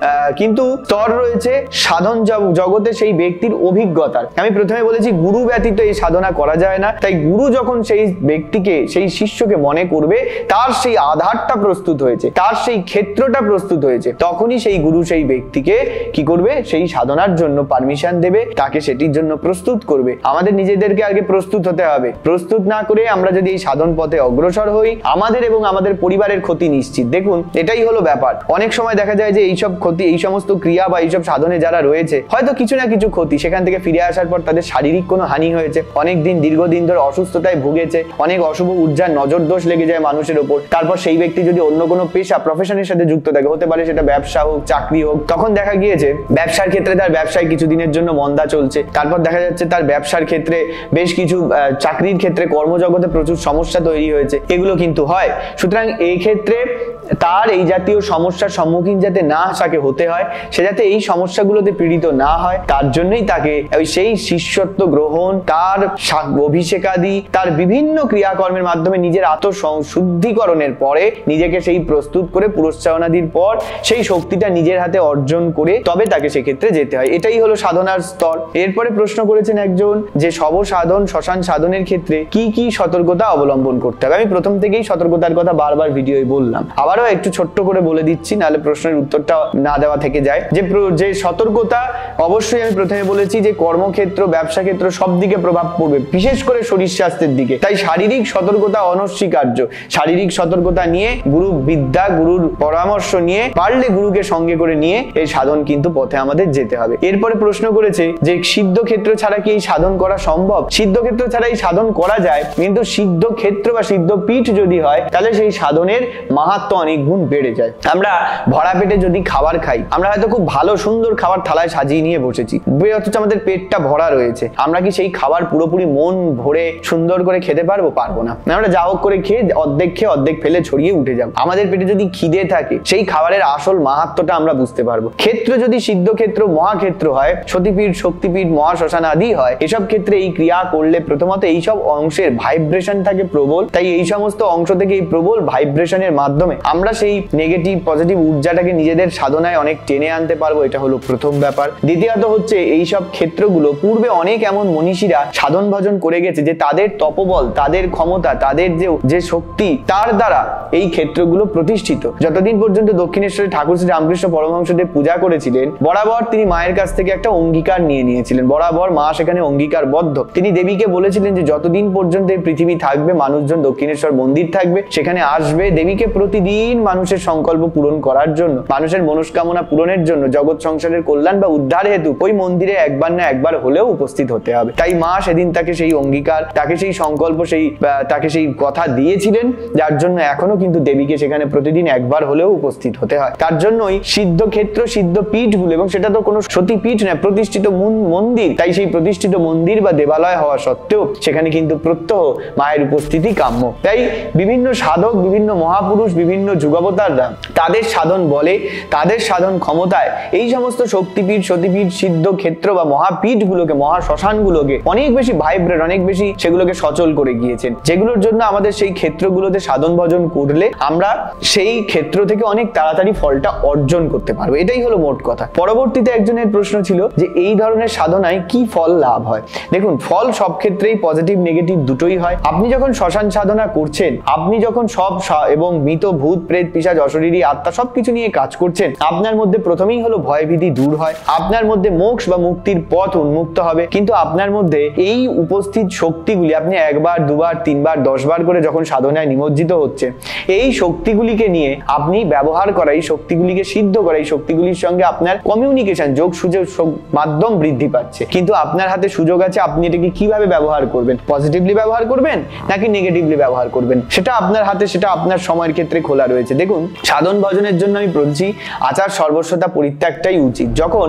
কিন্তু স্তর রয়েছে সাধন জগতে সেই ব্যক্তির অভিজ্ঞতার। আমি প্রথমে বলেছি গুরু ব্যতীত এই সাধনা করা যায় না। তাই গুরু যখন সেই ব্যক্তিকে, সেই শিষ্যকে মনে করবে করবে, তার সেই আধারটা প্রস্তুত হয়েছে, তার সেই ক্ষেত্রটা প্রস্তুত হয়েছে, তখনই সেই গুরু সেই ব্যক্তিকে কি করবে, সেই সাধনার জন্য পারমিশন দেবে, তাকে সেটির জন্য প্রস্তুত করবে। আমাদের নিজেদেরকে আগে প্রস্তুত হতে হবে। প্রস্তুত না করে আমরা যদি এই সাধন পথে অগ্রসর হই, আমাদের এবং আমাদের পরিবারের ক্ষতি নিশ্চিত। দেখুন, এটাই হলো ব্যাপার। অনেক সময় দেখা যায় যে এইসব ক্ষতি, এই সমস্ত ক্রিয়া বা এইসব সাধনে যারা রয়েছে, হয়তো কিছু না কিছু ক্ষতি, সেখান থেকে ফিরে আসার পর তাদের শারীরিক কোনো হানি হয়েছে, অনেকদিন দীর্ঘদিন ধরে অসুস্থতায় ভুগেছে, অনেক অশুভ ঊর্জার নজর দোষ লেগে যায় মানুষের ওপর। তারপর সেই ব্যক্তি যদি অন্য কোনো পেশা প্রফেশনের সাথে যুক্ত থাকে, হতে পারে সেটা ব্যবসা হোক, চাকরি হোক, তখন দেখা গিয়েছে ব্যবসার ক্ষেত্রে তার ব্যবসায় কিছুদিনের জন্য মন্দা চলছে, তারপর দেখা যাচ্ছে তার ব্যবসার ক্ষেত্রে বেশ কিছু, চাকরির ক্ষেত্রে কর্মজগতে প্রচুর সমস্যা তৈরি হয়েছে, এগুলো কিন্তু হয়। সুতরাং এই ক্ষেত্রে তার এই জাতীয় সমস্যার সম্মুখীন যাতে না তাকে হতে হয়, সে যাতে এই সমস্যাগুলোতে পীড়িত না হয়, তার জন্যই তাকে সেই শিষ্যত্ব গ্রহণ, তার অভিষেকাদি, তার বিভিন্ন ক্রিয়াকর্মের মাধ্যমে নিজের আত্মশুদ্ধিকরণের পরে নিজেকে সেই প্রস্তুত করে পুরস্চারণাদির পর সেই শক্তিটা নিজের হাতে অর্জন করে তবে তাকে সেক্ষেত্রে যেতে হয়। এটাই হলো সাধনার স্তর। এরপরে প্রশ্ন করেছেন একজন যে শব সাধন, শ্মশান সাধনের ক্ষেত্রে কি কি সতর্কতা অবলম্বন করতে হবে। আমি প্রথম থেকেই সতর্কতার কথা বারবার ভিডিওয় বললাম, আবারও একটু ছোট্ট করে বলে দিচ্ছি, নাহলে প্রশ্নের উত্তরটা না দেওয়া থেকে যায়। যে সতর্কতা, অবশ্যই আমি প্রথমে বলেছি যে কর্মক্ষেত্র, ব্যবসা ক্ষেত্র সব দিকে প্রভাব পড়বে, বিশেষ করে শরীর স্বাস্থ্যের দিকে। তাই শারীরিক সতর্কতা অনস্বীকার্য। শারীরিক সতর্কতা নিয়ে, গুরু বিদ্যা, গুরুর পরামর্শ নিয়ে, পারলে গুরুকে সঙ্গে করে নিয়ে এই সাধন কিন্তু পথে আমাদের যেতে হবে। এরপরে প্রশ্ন করেছে যে সিদ্ধ ক্ষেত্র ছাড়া কি এই সাধন করা সম্ভব। সিদ্ধ ক্ষেত্র ছাড়া এই সাধন করা যায়, কিন্তু সিদ্ধ ক্ষেত্র বা সিদ্ধ পীঠ যদি হয়, তাহলে সেই সাধনের মাহাত্ম্য অনেক গুণ বেড়ে যায়। আমরা ভরা পেটে যদি খাবার খাই, আমরা হয়তো খুব ভালো সুন্দর খাবার থালায় সাজিয়ে নিয়ে বসেছি, অথচ আমাদের পেটটা ভরা রয়েছে, আমরা কি সেই খাবার পুরোপুরি মন ভরে সুন্দর করে খেতে পারবো? পারবো না। আমরা যা হোক করে খেয়ে অর্ধেক ফেলে ছড়িয়ে উঠে যাবো। আমাদের পেটে যদি খিদে থাকে, সেই খাবারের আসল মাহাত্ম্যটা আমরা বুঝতে পারবো। ক্ষেত্র যদি সিদ্ধ ক্ষেত্র, মহাক্ষেত্র হয়, সতীপীঠ, শক্তিপীঠ, মহাশ্মশান আদি হয়, এসব ক্ষেত্রে এই ক্রিয়া করলে প্রথমত এইসব অংশের ভাইব্রেশন থাকে প্রবল। তাই এই সমস্ত অংশ থেকে এই প্রবল ভাইব্রেশনের মাধ্যমে আমরা সেই নেগেটিভ পজিটিভ ঊর্জাটাকে নিজেদের সাধনায় অনেক টেনে আনতে পারবো। এটা হলো প্রথম ব্যাপার। দ্বিতীয়ত হচ্ছে এইসব ক্ষেত্রগুলো পূর্বে অনেক এমন মনীষীরা সাধন ভজন করে গেছে যে তাদের তপবল, তাদের ক্ষমতা, তাদের যে শক্তি, তার দ্বারা এই ক্ষেত্রগুলো প্রতিষ্ঠিত। যতদিন পর্যন্ত দক্ষিণেশ্বরে ঠাকুর শ্রী রামকৃষ্ণ পরমহংসদেব পূজা করেছিলেন, বরাবর তিনি মায়ের কাছ থেকে একটা অঙ্গীকার নিয়েছিলেন। বরাবর মা সেখানে অঙ্গীকারবদ্ধ। তিনি দেবীকে বলেছিলেন যে যতদিন পর্যন্ত এই পৃথিবী থাকবে, মানুষজন দক্ষিণেশ্বর মন্দির থাকবে, সেখানে আসবে। দেবীকে প্রতিদিন মানুষের সংকল্প পূরণ করার জন্য, মানুষের মনস্কামনা পূরণের জন্য, জগৎ সংসারের কল্যাণ বা উদ্ধার হেতু ওই মন্দিরে একবার না একবার হলেও উপস্থিত হতে হবে। তাই মা সেদিন তাকে সেই অঙ্গীকার, তাকে সেই সংকল্প, তাকে সেই কথা দিয়েছিলেন, যার জন্য এখনো কিন্তু দেবীকে সেখানে প্রতিদিন একবার হলেও উপস্থিত হতে হয়। তার জন্যই সিদ্ধ ক্ষেত্র, সিদ্ধ পীঠগুলো, এবং সেটা তো কোনো সতীপীঠ নয়, প্রতিষ্ঠিত মন্দির। তাই সেই প্রতিষ্ঠিত মন্দির বা দেবালয় হওয়া সত্ত্বেও সেখানে কিন্তু প্রত্যহ মায়ের উপস্থিতি কাম্য। তাই বিভিন্ন সাধক, বিভিন্ন মহাপুরুষ, বিভিন্ন যুগাবতাররা তাদের সাধন বলে, তাদের সাধন ক্ষমতায় এই সমস্ত শক্তিপীঠ, সতীপীঠ, সিদ্ধ ক্ষেত্র বা মহাপীঠগুলোকে, মহাশ্মশানগুলোকে অনেক বেশি ভাইব্রেট, অনেক বেশি সেগুলোকে সচল করে গিয়েছেন, যেগুলোর জন্য আমাদের সেই ক্ষেত্রগুলোতে সাধন ভজন করলে আমরা সেই ক্ষেত্র থেকে অনেক তাড়াতাড়ি ফলটা অর্জন করতে পারবো। এটাই হলো মোট কথা। পরবর্তীতে একজনের প্রশ্ন ছিল যে এই ধরনের সাধনায় কি ফল লাভ হয়। দেখুন, ফল সব ক্ষেত্রেই পজিটিভ নেগেটিভ দুটোই হয়। আপনি যখন শ্মশান সাধনা করছেন, আপনি যখন সব এবং মৃত ভূত প্রেত পিশাচ অশরীরী আত্মা সবকিছু নিয়ে কাজ করছেন, আপনার মধ্যে প্রথমেই হলো ভয়ভীতি দূর হয়, আপনার মধ্যে মোক্ষ বা মুক্তির পথ উন্মুক্ত হবে। কিন্তু আপনার মধ্যে এই উপস্থিত শক্তিগুলি, আপনি একবার, দুবার, তিনবার, 10 বার করে যখন সাধনায় নিমজ্জিত হচ্ছে, এই শক্তিগুলিকে নিয়ে আপনি ব্যবহার করা, এই শক্তিগুলিকে সিদ্ধ করা, এই শক্তিগুলির সঙ্গে আপনার কমিউনিকেশন, যোগ সুযোগ মাধ্যম বৃদ্ধি পাচ্ছে। কিন্তু আপনার হাতে সুযোগ আছে, আপনি এটাকে কিভাবে ব্যবহার করবেন, পজিটিভলি ব্যবহার করবেন নাকি নেগেটিভলি ব্যবহার করবেন, সেটা আপনার হাতে, সেটা আপনার সময়ের ক্ষেত্রে খোলা রয়েছে। দেখুন, সাধন ভজনের জন্য আমি বলছি আচার সর্বস্বতা পরিত্যাগটাই উচিত। যখন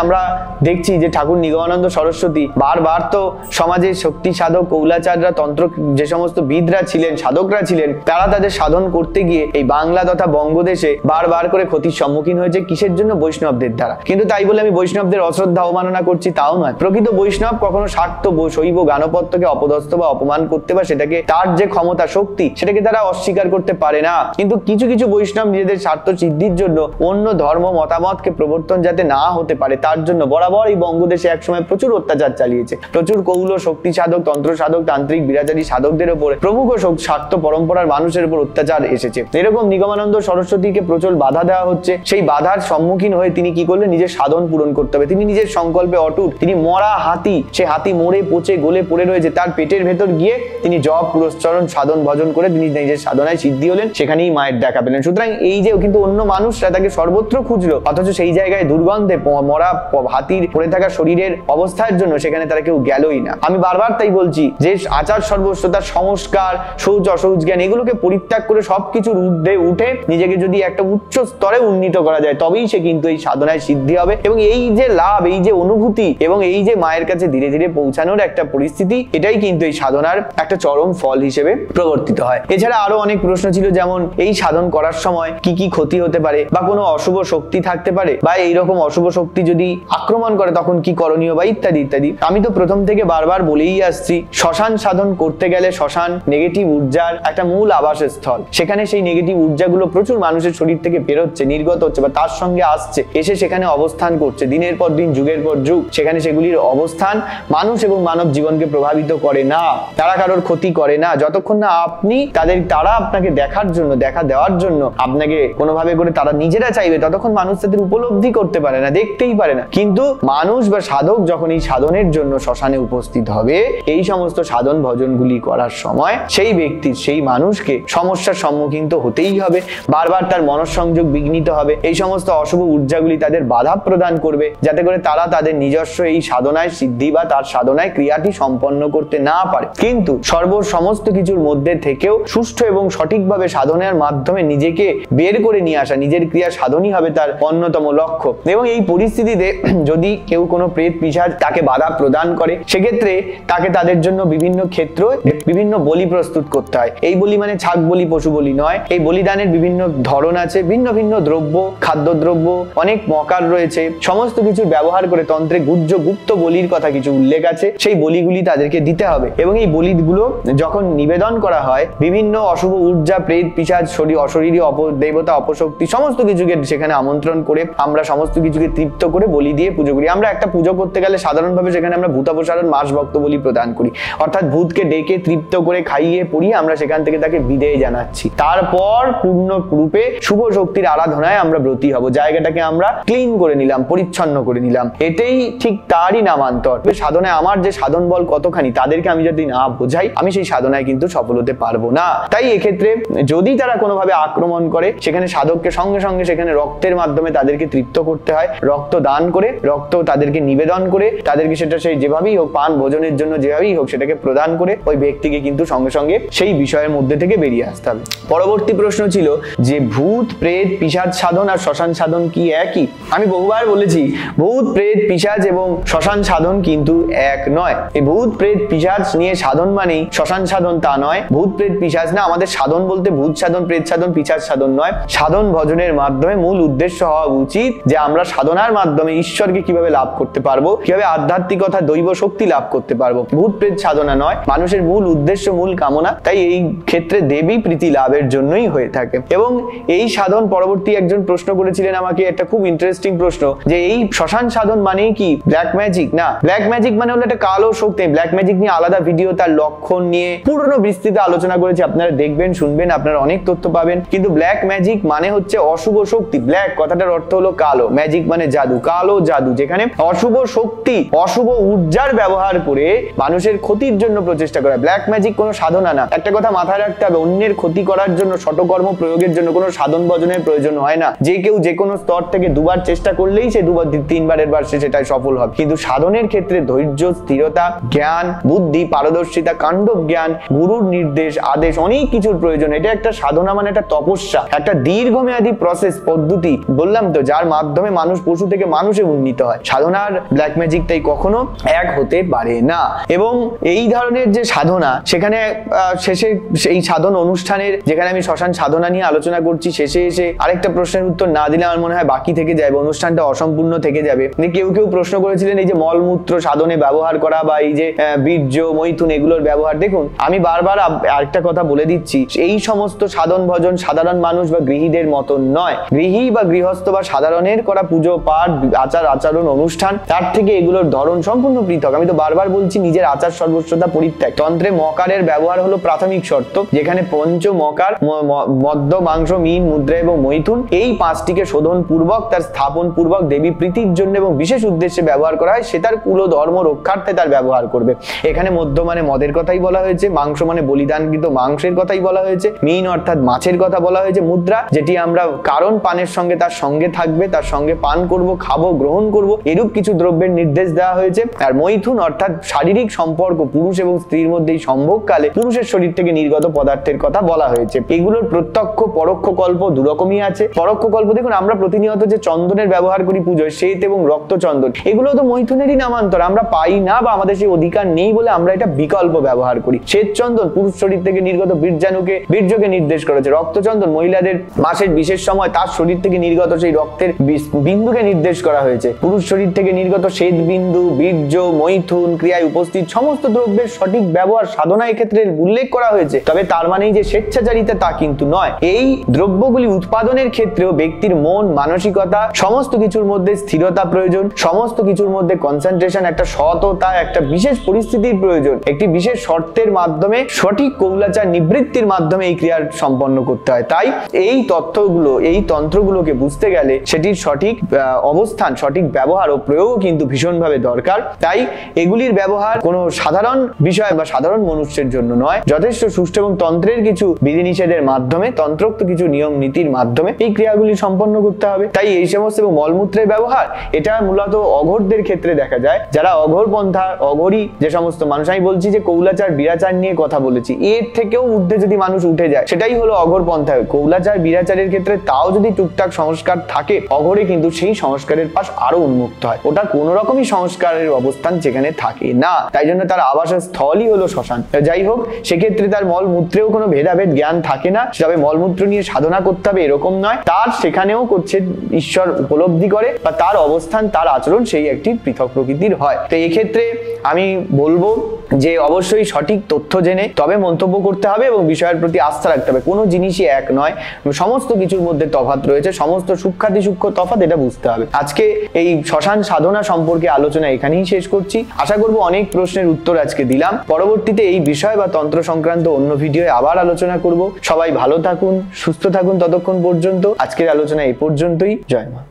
আমরা দেখছি যে ঠাকুর নিগমানন্দ সরস্বতী বারবার তো সমাজের শক্তি সাধক, কৌলাচাররা, তন্ত্র, যে সমস্ত বিদরা ছিলেন, সাধকরা ছিলেন, তারা তাদের সাধন করতে গিয়ে এই বাংলা তথা বঙ্গদেশে বারবার করে ক্ষতির সম্মুখীন হয়েছে। কিসের জন্য? বৈষ্ণবদের দ্বারা। কিন্তু তাই বলে আমি বৈষ্ণবদের অশ্রদ্ধা অবমাননা করছি তাও নয়। প্রকৃত বৈষ্ণব কখনো শাক্ত শৈব গানপত্যকে অপদস্থ বা অপমান করতে বা সেটাকে, তার যে ক্ষমতা শক্তি, সেটাকে তারা অস্বীকার করতে পারে না। কিন্তু কিছু কিছু বৈষ্ণব নিজেদের স্বার্থ সিদ্ধির জন্য অন্য ধর্ম মতামতকে প্রবর্তন যাতে না হতে পারে তার জন্য বরাবর এই বঙ্গদেশে একসময় প্রচুর অত্যাচার চালিয়েছে। প্রচুর কৌল শক্তি সাধক, তন্ত্র সাধক, তান্ত্রিক, বিরাজারী সাধকদের উপর, প্রমুখ স্বার্থ পরম্পরার মানুষের উপর অত্যাচার এসেছে। এরকম নিগমানন্দ সরস্বতীকে প্রচুর বাধা দেওয়া হচ্ছে। সেই বাধার সম্মুখীন হয়ে তিনি কি করলেন? নিজের সাধন পূরণ করতে হবে। তিনি নিজের সংকল্পে অটুট। তিনি মরা হাতি, সে হাতি মরে পচে গলে পড়ে রয়েছে, তার পেটের ভেতর গিয়ে তিনি জপ পুরস্চরণ সাধন ভজন করে তিনি নিজের সাধনায় সিদ্ধি হলেন, সেখানেই মায়ের দেখা পেলেন। সুতরাং এই যে কিন্তু অন্য মানুষরা তাকে সর্বত্র খুঁজলো, অথচ সেই জায়গায় দুর্গন্ধে মরা হাতির পড়ে থাকা শরীরের অবস্থার জন্য সেখানে তারা কেউ গেলই না। আমি বারবার তাই বলছি যে আচার সর্বস্ব, তার সংস্কার, শৌচ অশৌচ জ্ঞান এগুলোকে পরিত্যাগ করে সবকিছুর ঊর্ধ্বে উঠে নিজেকে যদি একটা উচ্চ স্তরে উন্নীত করা যায় তবেই সে কিন্তু এই সাধনায় সিদ্ধি হবে। এবং এই যে লাভ, এই যে অনুভূতি এবং এই যে মায়ের কাছে ধীরে ধীরে পৌঁছানোর একটা পরিস্থিতি, এটাই কিন্তু এই সাধনার একটা চরম ফল হিসেবে প্রবর্তিত হয়। এছাড়া আরো অনেক প্রশ্ন ছিল, যেমন এই সাধন করার সময় কি কি ক্ষতি হতে পারে, বা কোনো অশুভ শক্তি থাকতে পারে, বা এইরকম অশুভ শক্তি যদি আক্রমণ করে তখন কি করণীয়, বা ইত্যাদি ইত্যাদি। আমি তো প্রথম থেকে বারবার বলেই আসছি, শ্মশান সাধন করতে গেলে শ্মশান নেগেটিভ ঊর্জার একটা মূল আবাসস্থল। সেখানে সেই নেগেটিভ ঊর্জাগুলো প্রচুর মানুষের শরীর থেকে বেরোচ্ছে, নির্গত হচ্ছে বা তার সঙ্গে আসছে, এসে সেখানে অবস্থান করছে দিনের পর দিন, যুগের পর যুগ। সেখানে সেগুলির অবস্থান মানুষ এবং মানব জীবনকে প্রভাবিত করে না, তারা কারোর ক্ষতি করে না, যতক্ষণ না আপনি তারা আপনাকে দেখার জন্য, দেখা দেওয়ার জন্য আপনাকে কোনোভাবে করে তারা নিজেরা চাইবে, ততক্ষণ মানুষ তাদের উপলব্ধি করতে পারে না, দেখতেই পারে না। কিন্তু মানুষ বা সাধক যখন এই সাধনের জন্য শ্মশানে উপস্থিত হবে, এই সমস্ত সাধন ভজনগুলি করার সময় সেই ব্যক্তির, সেই মানুষকে সমস্যার সম্মুখীন তো হতেই হবে, বারবার তার মনঃসংযোগ বিঘ্নিত হবে, এই সমস্ত অশুভ ঊর্জাগুলি তাদের বাধা প্রদান করবে, যাতে করে তারা তাদের নিজস্ব এই সাধনায় সিদ্ধি বা তার সাধনায় ক্রিয়াটি সম্পন্ন করতে না পারে। কিন্তু সমস্ত কিছুর মধ্যে থেকেও সুষ্ঠু এবং সঠিকভাবে সাধনার মাধ্যমে নিজেকে বের করে নিয়ে আসা, নিজের ক্রিয়া সাধনই হবে তার অন্যতম লক্ষ্য। এবং এই পরিস্থিতিতে যদি কেউ কোনো প্রেত পিশাচ তাকে বাধা প্রদান করে, সেক্ষেত্রে তাকে তাদের জন্য বিভিন্ন ক্ষেত্র বিভিন্ন বলি প্রস্তুত করতে হয়। এই বলি মানে ছাগ বলি, পশু বলি নয়। এই বলিদানের বিভিন্ন ধরন আছে, ভিন্ন ভিন্ন দ্রব্য, খাদ্যদ্রব্য, অনেক মকার রয়েছে, সমস্ত কিছু ব্যবহার করে তন্ত্রে গুপ্ত বলির কথা কিছু উল্লেখ আছে, সেই বলিগুলি তাদেরকে দিতে হবে। এবং এই বলিগুলো যখন নিবেদন করা হয়, বিভিন্ন অশুভ ঊর্জা, প্রেত পিশাচ, অশরীরী দেবতা, অপশক্তি সমস্ত কিছুকে সেখানে আমন্ত্রণ করে আমরা সমস্ত কিছুকে তৃপ্ত করে বলি দিয়ে পুজো করি। আমরা একটা পুজো করতে গেলে সাধারণভাবে সেখানে আমরা ভূতাপসারণ মাস ভক্ত বলি প্রদান করি, অর্থাৎ ভূতকে ডেকে তৃপ্ত করে খাইয়ে পড়িয়ে আমরা সেখান থেকে তাকে বিদায় জানাচ্ছি। তারপর পূর্ণ রূপে শুভ শক্তির আরাধনায় আমরা ব্রতী হব, জায়গাটাকে আমরা ক্লিন করে নিলাম, পরিচ্ছন্ন করে নিলাম। এটাই ঠিক তারই নামান্তর। সাধনায় আমার যে সাধন বল কতখানি, তাদেরকে আমি যদি না বোঝাই, আমি সেই সাধনায় কিন্তু সফল হতে পারবো না। তাই এক্ষেত্রে যদি তারা কোনোভাবে আক্রমণ করে, সেখানে সাধককে সঙ্গে সঙ্গে সেখানে রক্তের মাধ্যমে তাদেরকে তৃপ্ত করতে হয়, রক্ত দান করে, রক্ত তাদেরকে নিবেদন করে, তাদেরকে সেটা সেই যেভাবেই হোক, পান ভোজনের জন্য যেভাবেই হোক সেটাকে প্রদান করে ওই ব্যক্তিকে কিন্তু সঙ্গে সঙ্গে সেই বিষয়ের মধ্যে থেকে বেরিয়ে আসতে হবে। পরবর্তী প্রশ্ন ছিল যে ভূত প্রেত পিশাচ সাধন আর শ্মশান সাধন কি একই? আমি বহুবার বলেছি, ভূত প্রেত পিশাচ এবং শ্মশান সাধন কিন্তু এক নয়। এই ভূত প্রেত পিশাচ নিয়ে সাধন মানেই শ্মশান সাধন তা নয়, ভূত প্রেত পিশাচ না। আমাদের সাধন বলতে ভূত সাধন, প্রেত সাধন, পিশাচ সাধন নয়। সাধন ভজনের মাধ্যমে মূল উদ্দেশ্য হওয়া উচিত যে আমরা সাধনার মাধ্যমে ঈশ্বরকে কিভাবে লাভ করতে পারবো, কিভাবে আধ্যাত্মিকতা, দৈব শক্তি লাভ করতে পারবো। ভূত প্রেত সাধনা নয়, মানুষের মূল উদ্দেশ্য, মূল কামনা তাই এই ক্ষেত্রে দেবী প্রীতি লাভের জন্যই হয়ে থাকে। এবং এই সাধন, পরবর্তী একজন প্রশ্ন করেছিলেন আমাকে একটা খুব ইন্টারেস্টিং প্রশ্ন, যে এই শ্মশান সাধন মানেই কি ব্ল্যাক ম্যাজিক? না, ব্ল্যাক ম্যাজিক মানে হলো একটা কালো শক্তি। ব্ল্যাক ম্যাজিক নিয়ে আলাদা ভিডিও, তার লক্ষণ নিয়ে পুরনো বিস্তৃত আলোচনা করেছি, আপনারা দেখবেন, শুনবেন, আপনারা অনেক তথ্য পাবেন। কিন্তু ব্ল্যাক ম্যাজিক মানে হচ্ছে অশুভ শক্তি। ব্ল্যাক কথাটার অর্থ হলো কালো, ম্যাজিক মানে জাদু, কালো জাদু, যেখানে অশুভ শক্তি, অশুভ ঊর্জার ব্যবহার করে মানুষের ক্ষতির জন্য প্রচেষ্টা করা। ব্ল্যাক ম্যাজিক কোনো সাধনা না। একটা কথা মাথায় রাখতে হবে, অন্যের ক্ষতি করার জন্য, শতকর্ম প্রয়োগের জন্য কোনো সাধন ভজনের প্রয়োজন হয় না। যে কেউ যে কোনো স্তর থেকে দুবার চেষ্টা করলেই সে দুবার, তিনবারের বার সে সেটাই সফল হবে। কিন্তু সাধনের ক্ষেত্রে ধৈর্য, স্থিরতা, জ্ঞান, বুদ্ধি, পারদর্শিতা, কাণ্ডব জ্ঞান, গুরুর নির্দেশ, আদেশ, অনেক কিছুর প্রয়োজন। এটা একটা সাধনা মানে একটা তপস্যা, একটা দীর্ঘমেয়াদী প্রসেস, পদ্ধতি। বললাম তো, যার মাধ্যমে মানুষ পশু থেকে মানুষে উন্নীত হয়। সাধনার ব্ল্যাক ম্যাজিক তাই কখনো এক হতে পারে না। এবং এই ধরনের যে সাধনা, সেখানে শেষে এই সাধন অনুষ্ঠানের, যেখানে আমি শ্মশান সাধনা নিয়ে আলোচনা করছি, শেষে এসে আরেকটা প্রশ্নের উত্তর না দিলে আমার মনে হয় বাকি থেকে যাবে, অনুষ্ঠানটা অসম্পূর্ণ থেকে যাবে। কেউ কেউ প্রশ্ন করেছিলেন এই যে মলমূত্র সাধনে ব্যবহার করা বা এই যে বীর্য, মৈথুন, এগুলোর ব্যবহার। দেখুন, আমি বারবার আরেকটা কথা বলে দিচ্ছি, এই সমস্ত সাধন ভজন সাধারণ মানুষ বা গৃহীদের মতন নয়। গৃহী বা গৃহস্থ বা সাধারণের করা পুজো পাঠ আচার আচরণ অনুষ্ঠান তার থেকে এগুলোর ধরন সম্পূর্ণ পৃথক। আমি তো বারবার বলছি নিজের আচার সর্বস্বতা পরিত্যাগ। তন্ত্রে মকারের ব্যবহার হলো প্রাথমিক শর্ত, যেখানে পঞ্চ মকার মদ্য মাংস মিন মুদ্রা এবং মৈথুন এই পাঁচটিকে শোধন পূর্বক তার স্থাপন পূর্বক দেবী প্রীতির জন্য এবং বিশেষ উদ্দেশ্যে ব্যবহার করা হয়, সে তার কুল ধর্ম রক্ষার্থে তার ব্যবহার করবে। এখানে মদ্য মানে মদের কথাই বলা হয়েছে, মাংস মানে বলিদানকৃত মাংসের কথাই বলা হয়েছে, মিন অর্থাৎ মাছের কথা বলা হয়েছে, মুদ্রা যেটি আমরা কারণ পানের সঙ্গে তার সঙ্গে থাকবে, তার সঙ্গে পান করব, খাবো, গ্রহণ করব, এরূপ কিছু দ্রব্যের নির্দেশ দেওয়া হয়েছে। আর মৈথুন অর্থাৎ শারীরিক সম্পর্ক, পুরুষ এবং স্ত্রীর মধ্যে এই সম্ভোগকালে পুরুষের শরীর থেকে নির্গত পদার্থের কথা বলা হয়েছে। এগুলোর প্রত্যক্ষ পরোক্ষ কল্প দুরকমই আছে। পরোক্ষ কল্প দেখুন, আমরা প্রতিনিয়ত যে চন্দনের ব্যবহার করি পুজোয়, শ্বেত এবং রক্ত চন্দন, এগুলো তো মৈথুনেরই নামান্তর। আমরা পাই না বা আমাদের সেই অধিকার নেই বলে আমরা এটা বিকল্প ব্যবহার করি। শ্বেত চন্দন পুরুষ শরীর থেকে নির্গত বীর্যকে নির্দেশ করেছে। রক্তচন্দন মহিলাদের মাসের বিশেষ সময় তার শরীর থেকে নির্গত সেই রক্তের বিন্দুকে নির্দেশ করা হয়েছে। পুরুষ শরীর থেকে নির্গত শ্বেত বিন্দু, বীর্য, মৈথুন ক্রিয়ায় উপস্থিত সমস্ত দ্রব্যের সঠিক ব্যবহার সাধনা এক্ষেত্রে উল্লেখ করা হয়েছে। তবে তার মানে যে স্বেচ্ছাচারিতা তা কিন্তু নয়। এই দ্রব্যগুলি উৎপাদনের ক্ষেত্রেও ব্যক্তির মন মানসিকতা সমস্ত কিছুর মধ্যে স্থিরতা প্রয়োজন, সমস্ত কিছুর মধ্যে কনসেন্ট্রেশন, একটা সততা, একটা বিশেষ পরিস্থিতির প্রয়োজন, একটি বিশেষ শর্তের মাধ্যমে সঠিক কৌলাচার নিবৃত্তির মাধ্যমে এই ক্রিয়া সম্পন্ন করতে হয়। তাই এই তথ্যগুলো, এই তন্ত্রগুলোকে বুঝতে গেলে সেটির সঠিক অবস্থান, সঠিক ব্যবহার ও প্রয়োগ কিন্তু ভীষণভাবে দরকার। তাই এগুলির ব্যবহার কোনো সাধারণ বিষয় বা সাধারণ মনুষ্যের জন্য নয়, যথেষ্ট সুষ্ঠু এবং তন্ত্রের কিছু বিধিনিষেধের মাধ্যমে, তন্ত্রোক্ত কিছু নিয়ম নীতির মাধ্যমে এই ক্রিয়াগুলি সম্পন্ন করতে হবে। তাই এই সমস্ত এবং মলমূত্রের ব্যবহার এটা মূলত অঘোরদের ক্ষেত্রে দেখা যায়। যারা অঘোর পন্থা, অঘোরী যে সমস্ত মানুষ, আমি বলছি যে কৌলাচার বিরাচার নিয়ে কথা বলেছি, এর থেকেও ঊর্ধ্বে যদি মানুষ উঠে যায় সেটাই হলো অঘোর পন্থা। কৌলাচার বিরাচারের ক্ষেত্রে তাও যদি টুকটাক সংস্কার থাকে, অঘোরে কিন্তু সেই সংস্কারের পাশ আরো উন্মুক্ত হয়। ওটা কোনো রকমই সংস্কারের অবস্থান যেখানে থাকে না, তাই জন্য তার আবাসের স্থলই হলো শ্মশান। যাই হোক, সেক্ষেত্রে তার মলমূত্রেও কোনো ভেদাভেদ জ্ঞান থাকে না, তবে মলমূত্র নিয়ে সাধনা করতে হবে এরকম নয়। তার সেখানেও করছে ঈশ্বর উপলব্ধি করে বা তার অবস্থান, তার আচরণ সেই একটি পৃথক প্রকৃতির হয়। তো এক্ষেত্রে আমি বলবো যে অবশ্যই সঠিক তথ্য জেনে তবে মন্তব্য করতে হবে এবং বিষয়ের প্রতি আস্থা রাখতে হবে। কোনো জিনিসই এক নয়, সমস্ত কিছুর মধ্যে তফাৎ রয়েছে, সমস্ত সূক্ষ্মাতি সূক্ষ্ম তফাৎ, এটা বুঝতে হবে। আজকে এই শ্মশান সাধনা সম্পর্কে আলোচনা এখানেই শেষ করছি। আশা করব অনেক প্রশ্নের উত্তর আজকে দিলাম। পরবর্তীতে এই বিষয় বা তন্ত্র সংক্রান্ত অন্য ভিডিও আবার আলোচনা করব। সবাই ভালো থাকুন, সুস্থ থাকুন ততক্ষণ পর্যন্ত। আজকের আলোচনা এই পর্যন্তই। জয় মা।